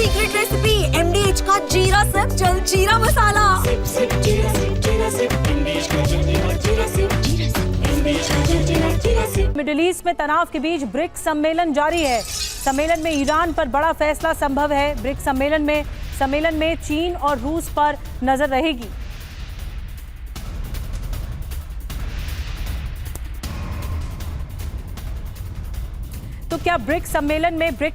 Secret recipe MDH का जीरा SIP jaljeera मसाला। SIP SIP जीरा सिप MDH का जलजीरा जीरा सिप MDH का जीरा सिप। मिडिल ईस्ट में तनाव के बीच ब्रिक्स सम्मेलन जारी है। सम्मेलन में ईरान पर बड़ा फैसला संभव है। ब्रिक्स सम्मेलन में चीन और रूस पर नजर रहेगी। तो क्या ब्रिक्स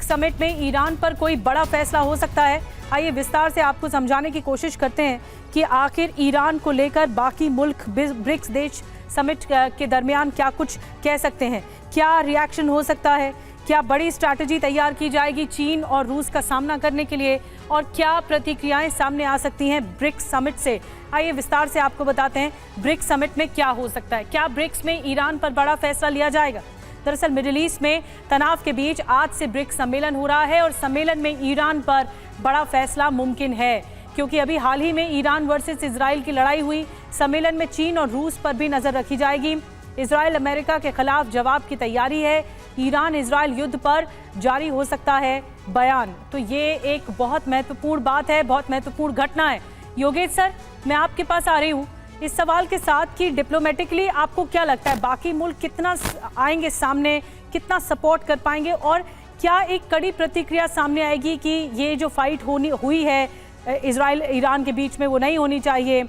समिट में ईरान पर कोई बड़ा फैसला हो सकता है? आइए विस्तार से आपको समझाने की कोशिश करते हैं कि आखिर ईरान को लेकर बाकी मुल्क ब्रिक्स देश समिट के दरमियान क्या कुछ कह सकते हैं, क्या रिएक्शन हो सकता है, क्या बड़ी स्ट्रैटेजी तैयार की जाएगी चीन और रूस का सामना करने के लिए, और क्या प्रतिक्रियाएं सामने आ सकती हैं ब्रिक्स समिट से। आइए विस्तार से आपको बताते हैं ब्रिक्स समिट में क्या हो सकता है। क्या ब्रिक्स में ईरान पर बड़ा फैसला लिया जाएगा? दरअसल मिडिल ईस्ट में तनाव के बीच आज से ब्रिक्स सम्मेलन हो रहा है और सम्मेलन में ईरान पर बड़ा फैसला मुमकिन है, क्योंकि अभी हाल ही में ईरान वर्सेस इजराइल की लड़ाई हुई। सम्मेलन में चीन और रूस पर भी नजर रखी जाएगी। इजराइल अमेरिका के खिलाफ जवाब की तैयारी है। ईरान इजराइल युद्ध पर जारी हो सकता है बयान। तो ये एक बहुत महत्वपूर्ण बात है, बहुत महत्वपूर्ण घटना है। योगेश सर, मैं आपके पास आ रही हूँ इस सवाल के साथ कि डिप्लोमेटिकली आपको क्या लगता है, बाकी मुल्क कितना आएंगे सामने, कितना सपोर्ट कर पाएंगे, और क्या एक कड़ी प्रतिक्रिया सामने आएगी कि ये जो फाइट हुई है इजराइल ईरान के बीच में वो नहीं होनी चाहिए?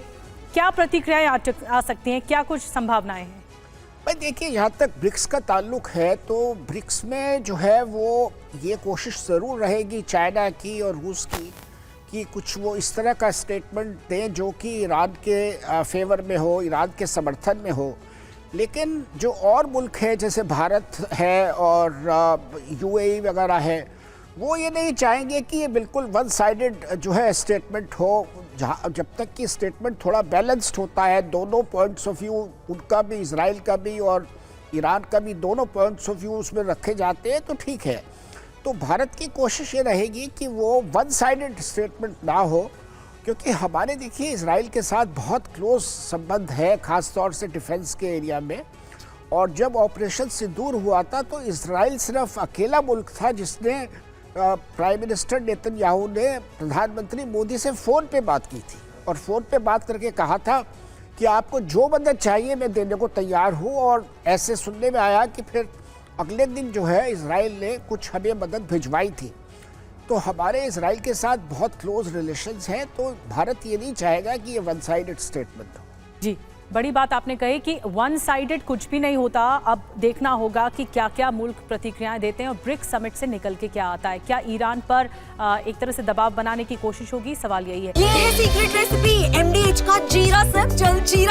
क्या प्रतिक्रियाएं आ सकती हैं, क्या कुछ संभावनाएं हैं? भाई देखिए, यहाँ तक ब्रिक्स का ताल्लुक है तो ब्रिक्स में जो है वो ये कोशिश ज़रूर रहेगी चाइना की और रूस की कि कुछ वो इस तरह का स्टेटमेंट दें जो कि ईरान के फेवर में हो, ईरान के समर्थन में हो। लेकिन जो और मुल्क है जैसे भारत है और UAE वगैरह है, वो ये नहीं चाहेंगे कि ये बिल्कुल वन साइडेड जो है स्टेटमेंट हो। जहाँ जब तक कि स्टेटमेंट थोड़ा बैलेंस्ड होता है, दोनों पॉइंट्स ऑफ व्यू, उनका भी, इजराइल का भी और ईरान का भी, दोनों पॉइंट्स ऑफ व्यू उसमें रखे जाते हैं तो ठीक है। तो भारत की कोशिश ये रहेगी कि वो वन साइडेड स्टेटमेंट ना हो, क्योंकि हमारे देखिए इजराइल के साथ बहुत क्लोज संबंध है, ख़ास तौर से डिफेंस के एरिया में। और जब ऑपरेशन सिंदूर हुआ था तो इजराइल सिर्फ अकेला मुल्क था जिसने प्राइम मिनिस्टर नेतन्याहू ने प्रधानमंत्री मोदी से फ़ोन पे बात की थी और फ़ोन पे बात करके कहा था कि आपको जो मदद चाहिए मैं देने को तैयार हूँ। और ऐसे सुनने में आया कि फिर अगले दिन जो है इजराइल ने कुछ हमें मदद भिजवाई थी। तो हमारे इजराइल के साथ बहुत क्लोज रिलेशंस हैं, तो भारत ये नहीं चाहेगा कि ये वन साइडेड स्टेटमेंट हो। जी, बड़ी बात आपने कही कि वन साइडेड कुछ भी नहीं होता। अब देखना होगा कि क्या क्या मुल्क प्रतिक्रियाएं देते हैं और ब्रिक्स समिट से निकल के क्या आता है। क्या ईरान पर एक तरह से दबाव बनाने की कोशिश होगी? सवाल यही है। ये है सीक्रेट रेसिपी MDH का जीरा सिप जलजीरा